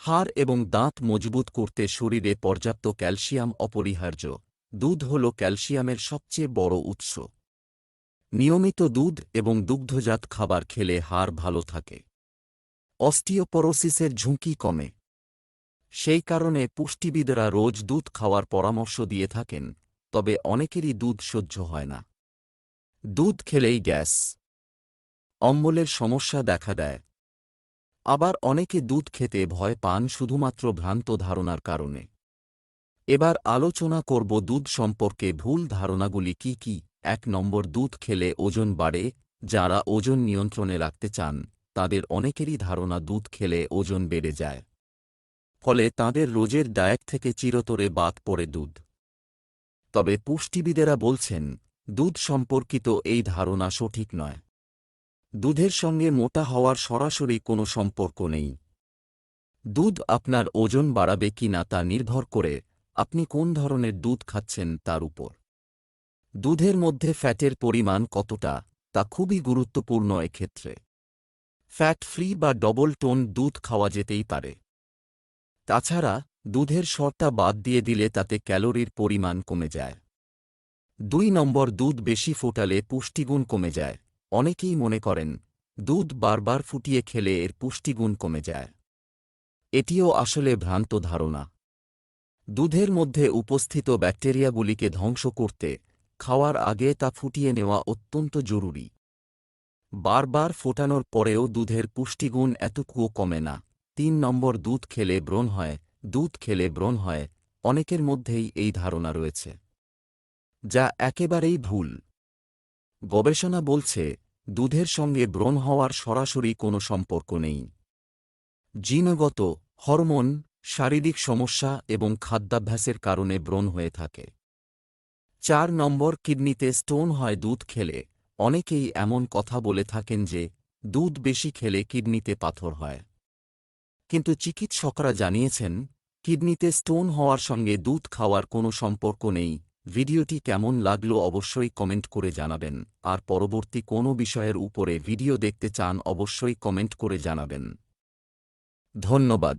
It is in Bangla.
হাড় এবং দাঁত মজবুত করতে শরীরে পর্যাপ্ত ক্যালসিয়াম অপরিহার্য। দুধ হল ক্যালসিয়ামের সবচেয়ে বড় উৎস। নিয়মিত দুধ এবং দুগ্ধজাত খাবার খেলে হাড় ভালো থাকে। অস্টিওপরোসিসের ঝুঁকি কমে। সেই কারণে পুষ্টিবিদরা রোজ দুধ খাওয়ার পরামর্শ দিয়ে থাকেন, তবে অনেকেরই দুধ সহ্য হয় না। দুধ খেলেই গ্যাস, অম্বলের সমস্যা দেখা দেয়। আবার অনেকে দুধ খেতে ভয় পান শুধুমাত্র ভ্রান্ত ধারণার কারণে। এবার আলোচনা করব দুধ সম্পর্কে ভুল ধারণাগুলি কি কি। ১ নম্বর, দুধ খেলে ওজন বাড়ে। যারা ওজন নিয়ন্ত্রণে রাখতে চান তাদের অনেকেরই ধারণা দুধ খেলে ওজন বেড়ে যায়, ফলে তাঁদের রোজের ডায়েট থেকে চিরতরে বাদ পড়ে দুধ। তবে পুষ্টিবিদেরা বলছেন দুধ সম্পর্কিত এই ধারণা সঠিক নয়। দুধের সঙ্গে মোটা হওয়ার সরাসরি কোনো সম্পর্ক নেই। দুধ আপনার ওজন বাড়াবে কিনা তা নির্ভর করে আপনি কোন ধরনের দুধ খাচ্ছেন তার উপর। দুধের মধ্যে ফ্যাটের পরিমাণ কতটা তা খুবই গুরুত্বপূর্ণ এক্ষেত্রে। ফ্যাট ফ্রি বা ডবল টোন দুধ খাওয়া যেতেই পারে। তাছাড়া দুধের সরটা বাদ দিয়ে দিলে তাতে ক্যালোরির পরিমাণ কমে যায়। ২ নম্বর, দুধ বেশি ফোটালে পুষ্টিগুণ কমে যায়। অনেকেই মনে করেন দুধ বারবার ফুটিয়ে খেলে এর পুষ্টিগুণ কমে যায়। এটিও আসলে ভ্রান্ত ধারণা। দুধের মধ্যে উপস্থিত ব্যাকটেরিয়াগুলিকে ধ্বংস করতে খাওয়ার আগে তা ফুটিয়ে নেওয়া অত্যন্ত জরুরি। বারবার ফোটানোর পরেও দুধের পুষ্টিগুণ এতটুকুও কমে না। ৩ নম্বর, দুধ খেলে ব্রণ হয়। দুধ খেলে ব্রণ হয়, অনেকের মধ্যেই এই ধারণা রয়েছে, যা একেবারেই ভুল। গবেষণা বলছে দুধের সঙ্গে ব্রণ হওয়ার সরাসরি কোনো সম্পর্ক নেই। জিনগত, হরমোন, শারীরিক সমস্যা এবং খাদ্যাভ্যাসের কারণে ব্রণ হয়ে থাকে। ৪ নম্বর, কিডনিতে স্টোন হয় দুধ খেলে। অনেকেই এমন কথা বলে থাকেন যে দুধ বেশি খেলে কিডনিতে পাথর হয়, কিন্তু চিকিৎসকরা জানিয়েছেন কিডনিতে স্টোন হওয়ার সঙ্গে দুধ খাওয়ার কোনো সম্পর্ক নেই। ভিডিওটি কেমন লাগলো অবশ্যই কমেন্ট করে জানাবেন, আর পরবর্তী কোনো বিষয়ের উপরে ভিডিও দেখতে চান অবশ্যই কমেন্ট করে জানাবেন। ধন্যবাদ।